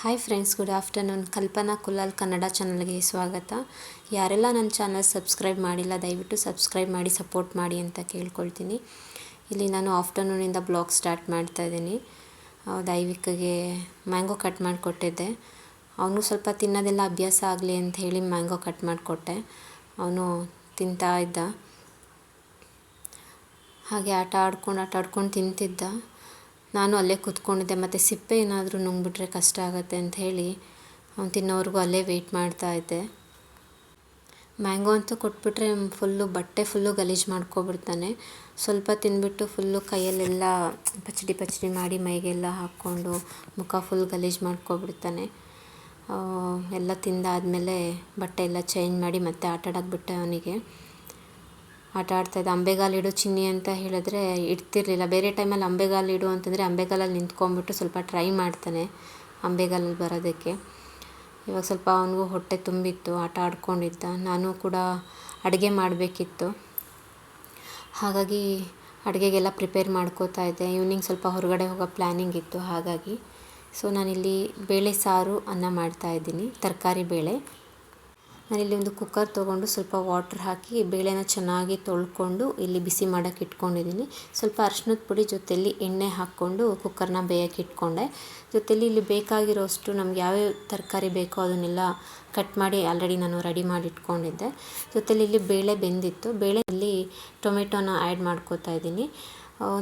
Hi friends, good afternoon. Kalpana Kulal Kannada ಚಾನಲ್ಗೆ ಸ್ವಾಗತ. ಯಾರೆಲ್ಲ ನನ್ನ ಚಾನಲ್ ಸಬ್ಸ್ಕ್ರೈಬ್ ಮಾಡಿಲ್ಲ ದಯವಿಟ್ಟು ಸಬ್ಸ್ಕ್ರೈಬ್ ಮಾಡಿ ಸಪೋರ್ಟ್ ಮಾಡಿ ಅಂತ ಕೇಳ್ಕೊಳ್ತೀನಿ. ಇಲ್ಲಿ ನಾನು ಆಫ್ಟರ್ನೂನಿಂದ ಬ್ಲಾಗ್ ಸ್ಟಾರ್ಟ್ ಮಾಡ್ತಾಯಿದ್ದೀನಿ. ದೈವಿಕ್ಗೆ ಮ್ಯಾಂಗೋ ಕಟ್ ಮಾಡಿಕೊಟ್ಟಿದ್ದೆ. ಅವನು ಸ್ವಲ್ಪ ತಿನ್ನೋದೆಲ್ಲ ಅಭ್ಯಾಸ ಆಗಲಿ ಅಂತ ಹೇಳಿ ಮ್ಯಾಂಗೋ ಕಟ್ ಮಾಡಿಕೊಟ್ಟೆ. ಅವನು ತಿಂತಾ ಇದ್ದ. ಹಾಗೆ ಆಟ ಆಡ್ಕೊಂಡು ತಿಂತಿದ್ದ. ನಾನು ಅಲ್ಲೇ ಕೂತ್ಕೊಂಡಿದ್ದೆ. ಮತ್ತು ಸಿಪ್ಪೆ ಏನಾದರೂ ನುಂಗ್ಬಿಟ್ರೆ ಕಷ್ಟ ಆಗುತ್ತೆ ಅಂತ ಹೇಳಿ ಅವ್ನು ತಿನ್ನೋವರೆಗೂ ಅಲ್ಲೇ ವೆಯ್ಟ್ ಮಾಡ್ತಾ ಇದ್ದೆ. ಮ್ಯಾಂಗೋ ಅಂತೂ ಕೊಟ್ಬಿಟ್ರೆ ಬಟ್ಟೆ ಫುಲ್ಲು ಗಲೀಜು ಮಾಡ್ಕೊಬಿಡ್ತಾನೆ. ಸ್ವಲ್ಪ ತಿಂದ್ಬಿಟ್ಟು ಫುಲ್ಲು ಕೈಯಲ್ಲೆಲ್ಲ ಪಚಡಿ ಮಾಡಿ ಮೈಗೆಲ್ಲ ಹಾಕ್ಕೊಂಡು ಮುಖ ಫುಲ್ ಗಲೀಜು ಮಾಡ್ಕೊಬಿಡ್ತಾನೆ. ಎಲ್ಲ ತಿಂದಾದಮೇಲೆ ಬಟ್ಟೆ ಎಲ್ಲ ಚೇಂಜ್ ಮಾಡಿ ಮತ್ತೆ ಆಟ ಆಡೋಕ್ಕೆ ಬಿಟ್ಟೆ. ಅವನಿಗೆ ಆಟ ಆಡ್ತಾಯಿದ್ದ. ಅಂಬೆಗಾಲಿಡು ಚಿನ್ನಿ ಅಂತ ಹೇಳಿದ್ರೆ ಇಡ್ತಿರ್ಲಿಲ್ಲ. ಬೇರೆ ಟೈಮಲ್ಲಿ ಅಂಬೆಗಾಲಿಡು ಅಂತಂದರೆ ಅಂಬೆಗಾಲಲ್ಲಿ ನಿಂತ್ಕೊಂಡ್ಬಿಟ್ಟು ಸ್ವಲ್ಪ ಟ್ರೈ ಮಾಡ್ತಾನೆ ಅಂಬೆಗಾಲಲ್ಲಿ ಬರೋದಕ್ಕೆ. ಇವಾಗ ಸ್ವಲ್ಪ ಅವನಿಗೂ ಹೊಟ್ಟೆ ತುಂಬಿತ್ತು, ಆಟ ಆಡ್ಕೊಂಡಿದ್ದ. ನಾನು ಕೂಡ ಅಡುಗೆ ಮಾಡಬೇಕಿತ್ತು, ಹಾಗಾಗಿ ಅಡುಗೆಗೆಲ್ಲ ಪ್ರಿಪೇರ್ ಮಾಡ್ಕೋತಾ ಇದ್ದೆ. ಈವ್ನಿಂಗ್ ಸ್ವಲ್ಪ ಹೊರಗಡೆ ಹೋಗೋ ಪ್ಲ್ಯಾನಿಂಗ್ ಇತ್ತು, ಹಾಗಾಗಿ ನಾನಿಲ್ಲಿ ಬೇಳೆ ಸಾರು ಅನ್ನ ಮಾಡ್ತಾಯಿದ್ದೀನಿ, ತರಕಾರಿ ಬೇಳೆ. ನಾನಿಲ್ಲಿ ಒಂದು ಕುಕ್ಕರ್ ತೊಗೊಂಡು ಸ್ವಲ್ಪ ವಾಟ್ರ್ ಹಾಕಿ ಬೇಳೆನ ಚೆನ್ನಾಗಿ ತೊಳ್ಕೊಂಡು ಇಲ್ಲಿ ಬಿಸಿ ಮಾಡೋಕ್ಕೆ ಇಟ್ಕೊಂಡಿದ್ದೀನಿ. ಸ್ವಲ್ಪ ಅರಿಶಿನದ ಪುಡಿ ಜೊತೆಯಲ್ಲಿ ಎಣ್ಣೆ ಹಾಕ್ಕೊಂಡು ಕುಕ್ಕರ್ನ ಬೇಯಕ್ಕೆ ಇಟ್ಕೊಂಡೆ. ಜೊತೆಯಲ್ಲಿ ಇಲ್ಲಿ ಬೇಕಾಗಿರೋಷ್ಟು ನಮ್ಗೆ ಯಾವ್ಯಾವ ತರಕಾರಿ ಬೇಕೋ ಅದನ್ನೆಲ್ಲ ಕಟ್ ಮಾಡಿ ಆಲ್ರೆಡಿ ನಾನು ರೆಡಿ ಮಾಡಿ ಇಟ್ಕೊಂಡಿದ್ದೆ. ಜೊತೆಯಲ್ಲಿ ಇಲ್ಲಿ ಬೇಳೆ ಬೆಂದಿತ್ತು. ಬೇಳೆಯಲ್ಲಿ ಟೊಮೆಟೊನ ಆ್ಯಡ್ ಮಾಡ್ಕೋತಾ ಇದ್ದೀನಿ.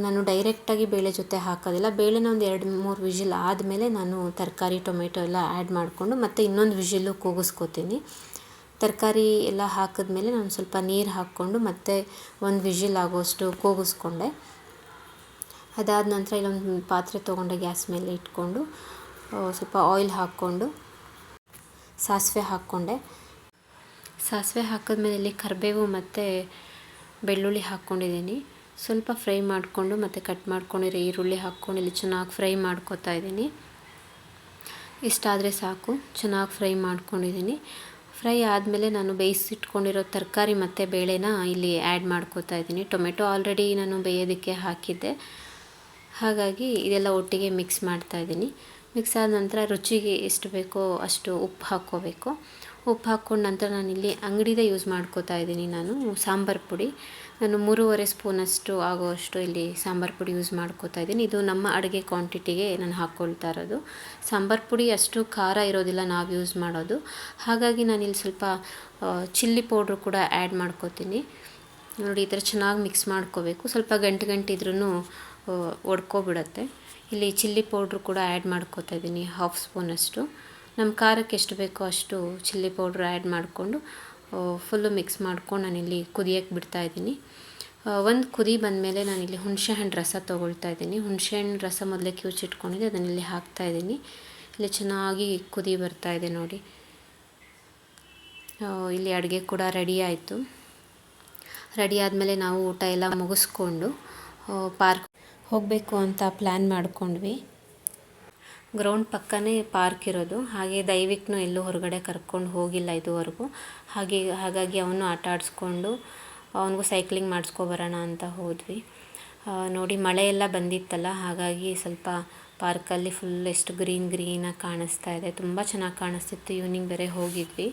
ನಾನು ಡೈರೆಕ್ಟಾಗಿ ಬೇಳೆ ಜೊತೆ ಹಾಕೋದಿಲ್ಲ. ಬೇಳೆನ ಒಂದು 2-3 ವಿಷಿಲ್ ಆದಮೇಲೆ ನಾನು ತರಕಾರಿ ಟೊಮೆಟೊ ಎಲ್ಲ ಆ್ಯಡ್ ಮಾಡಿಕೊಂಡು ಮತ್ತೆ ಇನ್ನೊಂದು ವಿಷಿಲ್ಲು ಕೂಗಿಸ್ಕೊತೀನಿ. ತರಕಾರಿ ಎಲ್ಲ ಹಾಕಿದ್ಮೇಲೆ ನಾನು ಸ್ವಲ್ಪ ನೀರು ಹಾಕ್ಕೊಂಡು ಮತ್ತೆ ಒಂದು ವಿಷಿಲ್ ಆಗೋಷ್ಟು ಕೂಗಿಸ್ಕೊಂಡೆ. ಅದಾದ ನಂತರ ಇಲ್ಲೊಂದು ಪಾತ್ರೆ ತೊಗೊಂಡೆ, ಗ್ಯಾಸ್ ಮೇಲೆ ಇಟ್ಕೊಂಡು ಸ್ವಲ್ಪ ಆಯಿಲ್ ಹಾಕ್ಕೊಂಡು ಸಾಸಿವೆ ಹಾಕ್ಕೊಂಡೆ. ಸಾಸಿವೆ ಹಾಕಿದ್ಮೇಲೆ ಇಲ್ಲಿ ಕರಿಬೇವು ಮತ್ತು ಬೆಳ್ಳುಳ್ಳಿ ಹಾಕ್ಕೊಂಡಿದ್ದೀನಿ. ಸ್ವಲ್ಪ ಫ್ರೈ ಮಾಡಿಕೊಂಡು ಮತ್ತು ಕಟ್ ಮಾಡ್ಕೊಂಡಿರೋ ಈರುಳ್ಳಿ ಹಾಕ್ಕೊಂಡು ಇಲ್ಲಿ ಚೆನ್ನಾಗಿ ಫ್ರೈ ಮಾಡ್ಕೊತಾ ಇದ್ದೀನಿ. ಇಷ್ಟಾದರೆ ಸಾಕು. ಚೆನ್ನಾಗಿ ಫ್ರೈ ಮಾಡ್ಕೊಂಡಿದ್ದೀನಿ. ಫ್ರೈ ಆದಮೇಲೆ ನಾನು ಬೇಯಿಸಿಟ್ಕೊಂಡಿರೋ ತರಕಾರಿ ಮತ್ತು ಬೇಳೆನ ಇಲ್ಲಿ ಆ್ಯಡ್ ಮಾಡ್ಕೋತಾ ಇದ್ದೀನಿ. ಟೊಮೆಟೊ ಆಲ್ರೆಡಿ ನಾನು ಬೇಯೋದಕ್ಕೆ ಹಾಕಿದ್ದೆ, ಹಾಗಾಗಿ ಇದೆಲ್ಲ ಒಟ್ಟಿಗೆ ಮಿಕ್ಸ್ ಮಾಡ್ತಾಯಿದ್ದೀನಿ. ಮಿಕ್ಸ್ ಆದ ನಂತರ ರುಚಿಗೆ ಎಷ್ಟು ಬೇಕೋ ಅಷ್ಟು ಉಪ್ಪು ಹಾಕ್ಕೋಬೇಕು. ಉಪ್ಪು ಹಾಕ್ಕೊಂಡು ನಂತರ ನಾನಿಲ್ಲಿ ಅಂಗಡಿದೇ ಯೂಸ್ ಮಾಡ್ಕೋತಾ ಇದ್ದೀನಿ. ನಾನು ಸಾಂಬಾರು ಪುಡಿ ನಾನು 3.5 ಸ್ಪೂನಷ್ಟು ಆಗೋವಷ್ಟು ಇಲ್ಲಿ ಸಾಂಬಾರು ಪುಡಿ ಯೂಸ್ ಮಾಡ್ಕೋತಾ ಇದ್ದೀನಿ. ಇದು ನಮ್ಮ ಅಡುಗೆ ಕ್ವಾಂಟಿಟಿಗೆ ನಾನು ಹಾಕ್ಕೊಳ್ತಾ ಇರೋದು. ಸಾಂಬಾರು ಪುಡಿ ಅಷ್ಟು ಖಾರ ಇರೋದಿಲ್ಲ ನಾವು ಯೂಸ್ ಮಾಡೋದು, ಹಾಗಾಗಿ ನಾನಿಲ್ಲಿ ಸ್ವಲ್ಪ ಚಿಲ್ಲಿ ಪೌಡ್ರು ಕೂಡ ಆ್ಯಡ್ ಮಾಡ್ಕೋತೀನಿ. ನೋಡಿ, ಈ ಥರ ಚೆನ್ನಾಗಿ ಮಿಕ್ಸ್ ಮಾಡ್ಕೋಬೇಕು. ಸ್ವಲ್ಪ ಗಂಟಿದ್ರೂ ಒಡ್ಕೊಬಿಡತ್ತೆ. ಇಲ್ಲಿ ಚಿಲ್ಲಿ ಪೌಡ್ರು ಕೂಡ ಆ್ಯಡ್ ಮಾಡ್ಕೋತಾ ಇದ್ದೀನಿ 1/2 ಸ್ಪೂನಷ್ಟು. ನಮ್ಮ ಖಾರಕ್ಕೆ ಎಷ್ಟು ಬೇಕೋ ಅಷ್ಟು ಚಿಲ್ಲಿ ಪೌಡ್ರ್ ಆ್ಯಡ್ ಮಾಡಿಕೊಂಡು ಫುಲ್ಲು ಮಿಕ್ಸ್ ಮಾಡ್ಕೊಂಡು ನಾನಿಲ್ಲಿ ಕುದಿಯೋಕ್ಕೆ ಬಿಡ್ತಾಯಿದ್ದೀನಿ. ಒಂದು ಕುದಿ ಬಂದಮೇಲೆ ನಾನಿಲ್ಲಿ ಹುಣಸೆಹಣ್ಣು ರಸ ತೊಗೊಳ್ತಾ ಇದ್ದೀನಿ. ಹುಣಸೆಹಣ್ಣು ರಸ ಮೊದಲೇ ಕಿವುಚಿಟ್ಕೊಂಡಿದ್ದೆ, ಅದನ್ನಿಲ್ಲಿ ಹಾಕ್ತಾಯಿದ್ದೀನಿ. ಇಲ್ಲಿ ಚೆನ್ನಾಗಿ ಕುದಿ ಬರ್ತಾಯಿದೆ ನೋಡಿ. ಇಲ್ಲಿ ಅಡುಗೆ ಕೂಡ ರೆಡಿ ಆಯಿತು. ರೆಡಿ ಆದಮೇಲೆ ನಾವು ಊಟ ಎಲ್ಲ ಮುಗಿಸ್ಕೊಂಡು ಪಾರ್ಕ್ ಹೋಗಬೇಕು ಅಂತ ಪ್ಲ್ಯಾನ್ ಮಾಡ್ಕೊಂಡ್ವಿ. ಗ್ರೌಂಡ್ ಪಕ್ಕನೇ ಪಾರ್ಕ್ ಇರೋದು, ಹಾಗೆ ದೈವಿಕ್ನು ಎಲ್ಲೂ ಹೊರಗಡೆ ಕರ್ಕೊಂಡು ಹೋಗಿಲ್ಲ ಇದುವರೆಗೂ. ಹಾಗಾಗಿ ಅವನು ಆಟ ಆಡಿಸ್ಕೊಂಡು ಅವನಿಗೂ ಸೈಕ್ಲಿಂಗ್ ಮಾಡಿಸ್ಕೊಬರೋಣ ಅಂತ ಹೋದ್ವಿ. ನೋಡಿ, ಮಳೆ ಎಲ್ಲ ಬಂದಿತ್ತಲ್ಲ, ಹಾಗಾಗಿ ಸ್ವಲ್ಪ ಪಾರ್ಕಲ್ಲಿ ಫುಲ್ ಎಷ್ಟು ಗ್ರೀನಾಗಿ ಕಾಣಿಸ್ತಾ ಇದೆ. ತುಂಬ ಚೆನ್ನಾಗಿ ಕಾಣಿಸ್ತಿತ್ತು. ಈವ್ನಿಂಗ್ ಬೇರೆ ಹೋಗಿದ್ವಿ.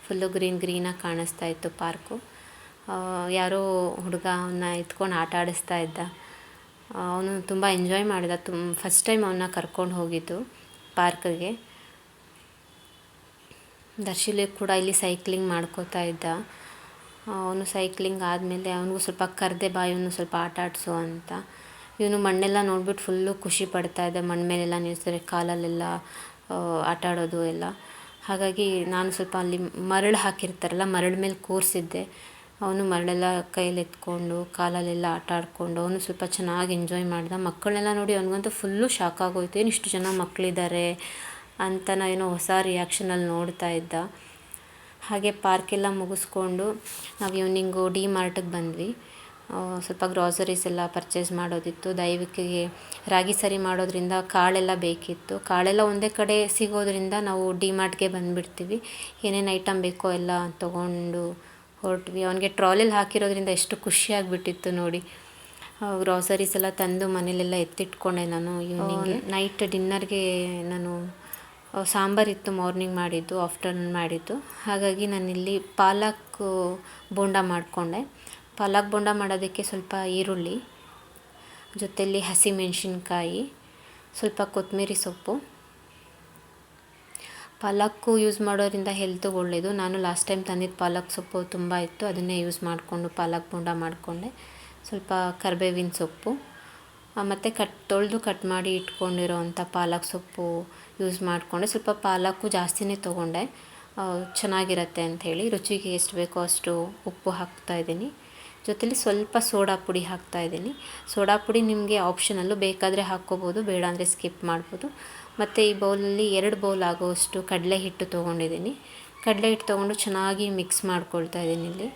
ಫುಲ್ಲು ಗ್ರೀನಾಗಿ ಕಾಣಿಸ್ತಾ ಇತ್ತು ಪಾರ್ಕು. ಯಾರೋ ಹುಡುಗ ಅವನ್ನ ಎತ್ಕೊಂಡು ಆಟ ಆಡಿಸ್ತಾ ಇದ್ದ. ಅವನು ತುಂಬ ಎಂಜಾಯ್ ಮಾಡಿದ. ಫಸ್ಟ್ ಟೈಮ್ ಅವನ್ನ ಕರ್ಕೊಂಡು ಹೋಗಿದ್ದು ಪಾರ್ಕಿಗೆ. ದರ್ಶಿಲಿ ಕೂಡ ಇಲ್ಲಿ ಸೈಕ್ಲಿಂಗ್ ಮಾಡ್ಕೋತಾ ಇದ್ದ. ಅವನು ಸೈಕ್ಲಿಂಗ್ ಆದಮೇಲೆ ಅವನಿಗೂ ಸ್ವಲ್ಪ ಕರೆದೆ, ಬಾ ಇವನು ಸ್ವಲ್ಪ ಆಟ ಆಡಿಸು ಅಂತ. ಇವನು ಮಣ್ಣೆಲ್ಲ ನೋಡ್ಬಿಟ್ಟು ಫುಲ್ಲು ಖುಷಿ ಪಡ್ತಾ ಇದ್ದ. ಮಣ್ಣು ಮೇಲೆಲ್ಲ ನಿಲ್ಲಿಸಿದ್ರೆ ಕಾಲಲ್ಲೆಲ್ಲ ಆಟ ಆಡೋದು ಎಲ್ಲ. ಹಾಗಾಗಿ ನಾನು ಸ್ವಲ್ಪ ಅಲ್ಲಿ ಮರಳು ಹಾಕಿರ್ತಾರಲ್ಲ, ಮರಳು ಮೇಲೆ ಕೂರಿಸಿದ್ದೆ. ಅವನು ಮರಳೆಲ್ಲ ಕೈಯಲ್ಲಿ ಎತ್ಕೊಂಡು ಕಾಲಲ್ಲೆಲ್ಲ ಆಟ ಆಡಿಕೊಂಡು ಅವನು ಸ್ವಲ್ಪ ಚೆನ್ನಾಗಿ ಎಂಜಾಯ್ ಮಾಡ್ದ. ಮಕ್ಕಳನ್ನೆಲ್ಲ ನೋಡಿ ಅವನಿಗಂತೂ ಫುಲ್ಲು ಶಾಕ್ ಆಗೋಯ್ತು. ಏನು ಇಷ್ಟು ಜನ ಮಕ್ಕಳಿದ್ದಾರೆ ಅಂತ ಏನೋ ಹೊಸ ರಿಯಾಕ್ಷನಲ್ಲಿ ನೋಡ್ತಾ ಇದ್ದ. ಹಾಗೆ ಪಾರ್ಕೆಲ್ಲ ಮುಗಿಸ್ಕೊಂಡು ನಾವು ಈವ್ನಿಂಗು ಡಿ ಮಾರ್ಟಿಗೆ ಬಂದ್ವಿ. ಸ್ವಲ್ಪ ಗ್ರಾಸರೀಸ್ ಎಲ್ಲ ಪರ್ಚೇಸ್ ಮಾಡೋದಿತ್ತು. ದೈವಿಕಿಗೆ ರಾಗಿ ಸರಿ ಮಾಡೋದ್ರಿಂದ ಕಾಳೆಲ್ಲ ಬೇಕಿತ್ತು. ಕಾಳೆಲ್ಲ ಒಂದೇ ಕಡೆ ಸಿಗೋದ್ರಿಂದ ನಾವು ಡಿ ಮಾರ್ಟ್ಗೆ ಬಂದುಬಿಡ್ತೀವಿ. ಏನೇನು ಐಟಮ್ ಬೇಕೋ ಎಲ್ಲ ತೊಗೊಂಡು ಹೊರಟ್ವಿ. ಅವನಿಗೆ ಟ್ರಾಲಿಲಿ ಹಾಕಿರೋದ್ರಿಂದ ಎಷ್ಟು ಖುಷಿಯಾಗಿಬಿಟ್ಟಿತ್ತು ನೋಡಿ. ಗ್ರಾಸರೀಸ್ ಎಲ್ಲ ತಂದು ಮನೇಲೆಲ್ಲ ಎತ್ತಿಟ್ಕೊಂಡೆ ನಾನು. ಈವ್ನಿಂಗ್ ನೈಟ್ ಡಿನ್ನರ್ಗೆ ನಾನು ಸಾಂಬಾರಿತ್ತು ಮಾರ್ನಿಂಗ್ ಮಾಡಿದ್ದು, ಆಫ್ಟರ್ನೂನ್ ಮಾಡಿದ್ದು. ಹಾಗಾಗಿ ನಾನಿಲ್ಲಿ ಪಾಲಕ್ ಬೋಂಡ ಮಾಡಿಕೊಂಡೆ. ಪಾಲಕ್ ಬೋಂಡ ಮಾಡೋದಕ್ಕೆ ಸ್ವಲ್ಪ ಈರುಳ್ಳಿ, ಜೊತೆಯಲ್ಲಿ ಹಸಿಮೆಣಸಿನ್ಕಾಯಿ, ಸ್ವಲ್ಪ ಕೊತ್ತಂಬರಿ ಸೊಪ್ಪು. ಪಾಲಕ್ಕು ಯೂಸ್ ಮಾಡೋದ್ರಿಂದ ಹೆಲ್ತಿಗೆ ಒಳ್ಳೆಯದು. ನಾನು ಲಾಸ್ಟ್ ಟೈಮ್ ತಂದಿದ್ದು ಪಾಲಕ್ ಸೊಪ್ಪು ತುಂಬ ಇತ್ತು, ಅದನ್ನೇ ಯೂಸ್ ಮಾಡಿಕೊಂಡು ಪಾಲಕ್ ಬೋಂಡ ಮಾಡಿಕೊಂಡೆ. ಸ್ವಲ್ಪ ಕರಿಬೇವಿನ ಸೊಪ್ಪು ಮತ್ತು ತೊಳೆದು ಕಟ್ ಮಾಡಿ ಇಟ್ಕೊಂಡಿರೋವಂಥ ಪಾಲಕ್ ಸೊಪ್ಪು ಯೂಸ್ ಮಾಡಿಕೊಂಡೆ. ಸ್ವಲ್ಪ ಪಾಲಕ್ಕು ಜಾಸ್ತಿನೇ ತೊಗೊಂಡೆ, ಚೆನ್ನಾಗಿರುತ್ತೆ ಅಂಥೇಳಿ. ರುಚಿಗೆ ಎಷ್ಟು ಬೇಕೋ ಅಷ್ಟು ಉಪ್ಪು ಹಾಕ್ತಾಯಿದ್ದೀನಿ. ಜೊತೆಲಿ ಸ್ವಲ್ಪ ಸೋಡಾ ಪುಡಿ ಹಾಕ್ತಾಯಿದ್ದೀನಿ. ಸೋಡಾ ಪುಡಿ ನಿಮಗೆ ಆಪ್ಷನಲ್ಲು, ಬೇಕಾದರೆ ಹಾಕ್ಕೋಬೋದು, ಬೇಡ ಅಂದರೆ ಸ್ಕಿಪ್ ಮಾಡ್ಬೋದು. ಮತ್ತು ಈ ಬೌಲಲ್ಲಿ 2 ಬೌಲ್ ಆಗೋವಷ್ಟು ಕಡಲೆ ಹಿಟ್ಟು ತೊಗೊಂಡಿದ್ದೀನಿ. ಕಡಲೆ ಹಿಟ್ಟು ತೊಗೊಂಡು ಚೆನ್ನಾಗಿ ಮಿಕ್ಸ್ ಮಾಡ್ಕೊಳ್ತಾ ಇದ್ದೀನಿ ಇಲ್ಲಿ.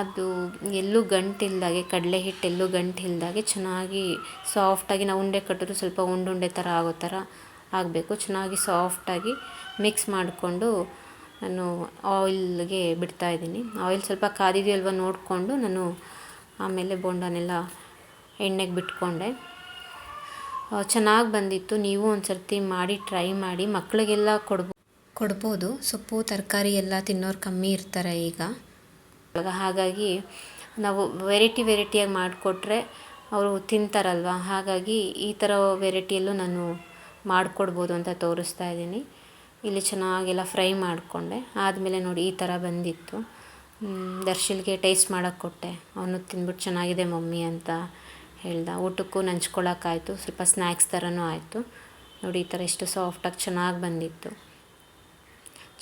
ಅದು ಎಲ್ಲೂ ಗಂಟಿಲ್ದಾಗೆ, ಕಡಲೆ ಹಿಟ್ಟು ಎಲ್ಲೂ ಗಂಟಿಲ್ದಾಗೆ ಚೆನ್ನಾಗಿ ಸಾಫ್ಟಾಗಿ, ನಾವು ಉಂಡೆ ಕಟ್ಟಿದ್ರು ಸ್ವಲ್ಪ ಉಂಡುಂಡೆ ಥರ ಆಗೋ ಥರ ಆಗಬೇಕು. ಚೆನ್ನಾಗಿ ಸಾಫ್ಟಾಗಿ ಮಿಕ್ಸ್ ಮಾಡಿಕೊಂಡು ನಾನು ಆಯಿಲ್ಗೆ ಬಿಡ್ತಾಯಿದ್ದೀನಿ. ಆಯಿಲ್ ಸ್ವಲ್ಪ ಕಾದಿದೆಯಲ್ವ ನೋಡಿಕೊಂಡು ನಾನು ಆಮೇಲೆ ಬೋಂಡನೆಲ್ಲ ಎಣ್ಣೆಗೆ ಬಿಟ್ಕೊಂಡೆ. ಚೆನ್ನಾಗಿ ಬಂದಿತ್ತು. ನೀವು ಒಂದು ಸರ್ತಿ ಮಾಡಿ ಟ್ರೈ ಮಾಡಿ. ಮಕ್ಕಳಿಗೆಲ್ಲ ಕೊಡ್ಬೋದು. ಸೊಪ್ಪು ತರಕಾರಿ ಎಲ್ಲ ತಿನ್ನೋರು ಕಮ್ಮಿ ಇರ್ತಾರೆ ಈಗ. ಹಾಗಾಗಿ ನಾವು ವೆರೈಟಿಯಾಗಿ ಮಾಡಿಕೊಟ್ರೆ ಅವರು ತಿಂತಾರಲ್ವ. ಹಾಗಾಗಿ ಈ ಥರ ವೆರೈಟಿಯಲ್ಲೂ ನಾನು ಮಾಡಿಕೊಡ್ಬೋದು ಅಂತ ತೋರಿಸ್ತಾ ಇದ್ದೀನಿ. ಇಲ್ಲಿ ಚೆನ್ನಾಗೆಲ್ಲ ಫ್ರೈ ಮಾಡಿಕೊಂಡೆ. ಆದಮೇಲೆ ನೋಡಿ ಈ ಥರ ಬಂದಿತ್ತು. ದರ್ಶಿಲ್ಗೆ ಟೇಸ್ಟ್ ಮಾಡೋಕ್ಕೆ ಕೊಟ್ಟೆ. ಅವನು ತಿಂದ್ಬಿಟ್ಟು ಚೆನ್ನಾಗಿದೆ ಮಮ್ಮಿ ಅಂತ ಹೇಳ್ದ. ಊಟಕ್ಕೂ ನಂಚ್ಕೊಳ್ಳೋಕ್ಕಾಯ್ತು, ಸ್ವಲ್ಪ ಸ್ನ್ಯಾಕ್ಸ್ ಥರನೂ ಆಯಿತು. ನೋಡಿ ಈ ಥರ ಎಷ್ಟು ಸಾಫ್ಟಾಗಿ ಚೆನ್ನಾಗಿ ಬಂದಿತ್ತು.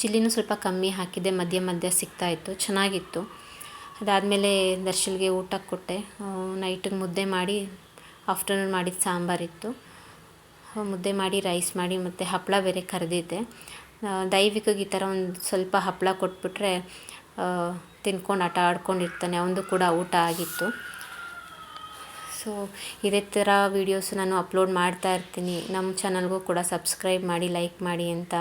ಚಿಲ್ಲಿನೂ ಸ್ವಲ್ಪ ಕಮ್ಮಿ ಹಾಕಿದ್ದೆ, ಮಧ್ಯ ಸಿಗ್ತಾಯಿತ್ತು, ಚೆನ್ನಾಗಿತ್ತು. ಅದಾದಮೇಲೆ ದರ್ಶಿಲ್ಗೆ ಊಟಕ್ಕೆ ಕೊಟ್ಟೆ. ನೈಟಿಗೆ ಮುದ್ದೆ ಮಾಡಿ, ಆಫ್ಟರ್ನೂನ್ ಮಾಡಿದ ಸಾಂಬಾರಿತ್ತು, ಮುದ್ದೆ ಮಾಡಿ, ರೈಸ್ ಮಾಡಿ ಮತ್ತು ಹಪ್ಪಳ ಬೇರೆ ಕರೆದಿದ್ದೆ. ದೈವಿಕಗೆ ಈ ಥರ ಒಂದು ಸ್ವಲ್ಪ ಹಪ್ಪಳ ಕೊಟ್ಬಿಟ್ರೆ ತಿನ್ಕೊಂಡು ಆಟ ಆಡ್ಕೊಂಡಿರ್ತಾನೆ. ಅವನದು ಕೂಡ ಊಟ ಆಗಿತ್ತು. ಸೊ ಇದೇ ಥರ ವೀಡಿಯೋಸ್ ನಾನು ಅಪ್ಲೋಡ್ ಮಾಡ್ತಾ ಇರ್ತೀನಿ. ನಮ್ಮ ಚಾನಲ್ಗೂ ಕೂಡ ಸಬ್ಸ್ಕ್ರೈಬ್ ಮಾಡಿ, ಲೈಕ್ ಮಾಡಿ ಅಂತ